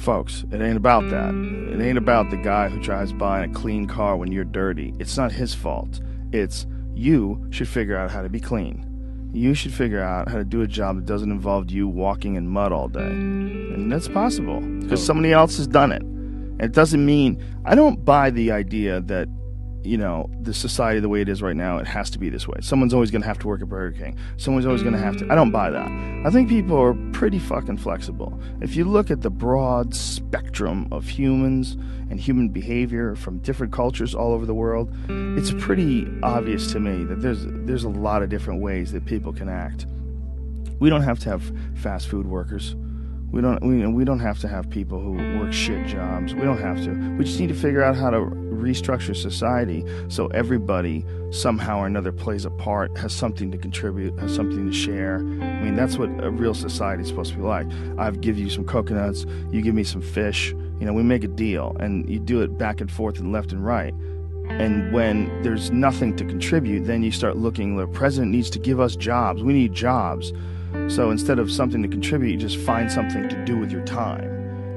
Folks, it ain't about that. It ain't about the guy who tries buying a clean car when you're dirty. It's not his fault. It's you should figure out how to be clean. You should figure out how to do a job that doesn't involve you walking in mud all day. And that's possible because somebody else has done it. And it doesn't mean, I don't buy the idea that, you know, the society the way it is right now, it has to be this way. Someone's always going to have to work at Burger King. Someone's always going to have to. I don't buy that. I think people are pretty fucking flexible. If you look at the broad spectrum of humans and human behavior from different cultures all over the world, it's pretty obvious to me that there's a lot of different ways that people can act. We don't have to have fast food workers. We don't have to have people who work shit jobs. We don't have to. We just need to figure out how to restructure society so everybody somehow or another plays a part, has something to contribute, has something to share. I mean, that's what a real society is supposed to be like. I give you some coconuts, you give me some fish. You know, we make a deal, and you do it back and forth and left and right. And when there's nothing to contribute, then you start looking, the president needs to give us jobs. We need jobs. So instead of something to contribute, you just find something to do with your time.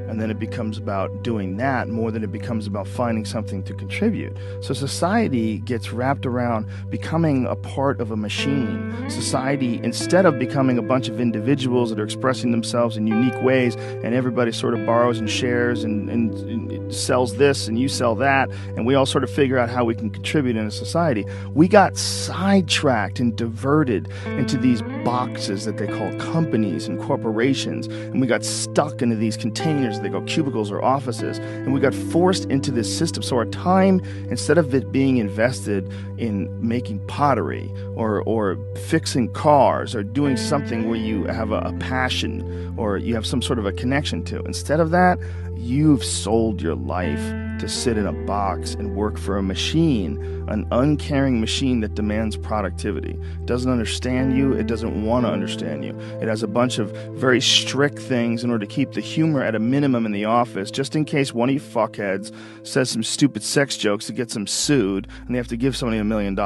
And then it becomes about doing that more than it becomes about finding something to contribute. So society gets wrapped around becoming a part of a machine. Society, instead of becoming a bunch of individuals that are expressing themselves in unique ways, and everybody sort of borrows and shares and sells this and you sell that, and we all sort of figure out how we can contribute in a society, we got sidetracked and diverted into these boxes that they call companies and corporations, and we got stuck into these containers. They go cubicles or offices, and we got forced into this system. So our time, instead of it being invested in making pottery or fixing cars or doing something where you have a passion or you have some sort of a connection to, instead of that, you've sold your life to sit in a box and work for a machine, an uncaring machine that demands productivity. It doesn't understand you. It doesn't want to understand you. It has a bunch of very strict things in order to keep the humor at a minimum in the office, just in case one of you fuckheads says some stupid sex jokes to get them sued and they have to give somebody $1 million.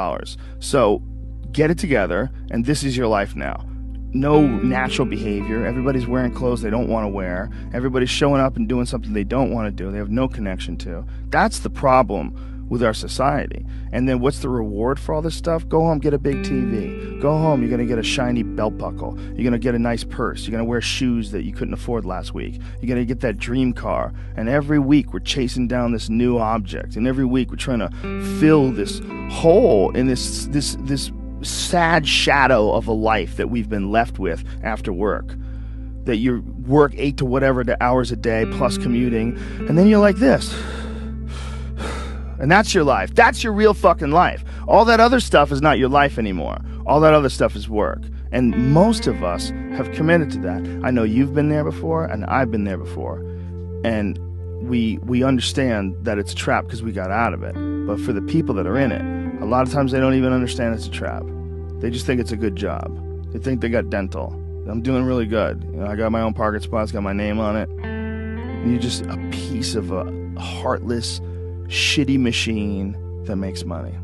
So get it together, and this is your life now. No natural behavior. Everybody's wearing clothes they don't want to wear. Everybody's showing up and doing something they don't want to do. They have no connection to. That's the problem with our society. And then what's the reward for all this stuff? Go home, get a big TV. Go home, you're going to get a shiny belt buckle. You're going to get a nice purse. You're going to wear shoes that you couldn't afford last week. You're going to get that dream car. And every week we're chasing down this new object. And every week we're trying to fill this hole in this sad shadow of a life that we've been left with after work. That you work 8 to whatever the hours a day plus commuting, and then you're like this. And that's your life. That's your real fucking life. All that other stuff is not your life anymore. All that other stuff is work. And most of us have committed to that. I know you've been there before, and I've been there before. And we understand that it's a trap because we got out of it. But for the people that are in it, a lot of times they don't even understand it's a trap. They just think it's a good job. They think they got dental. I'm doing really good. You know, I got my own parking spots, got my name on it. And you're just a piece of a heartless, shitty machine that makes money.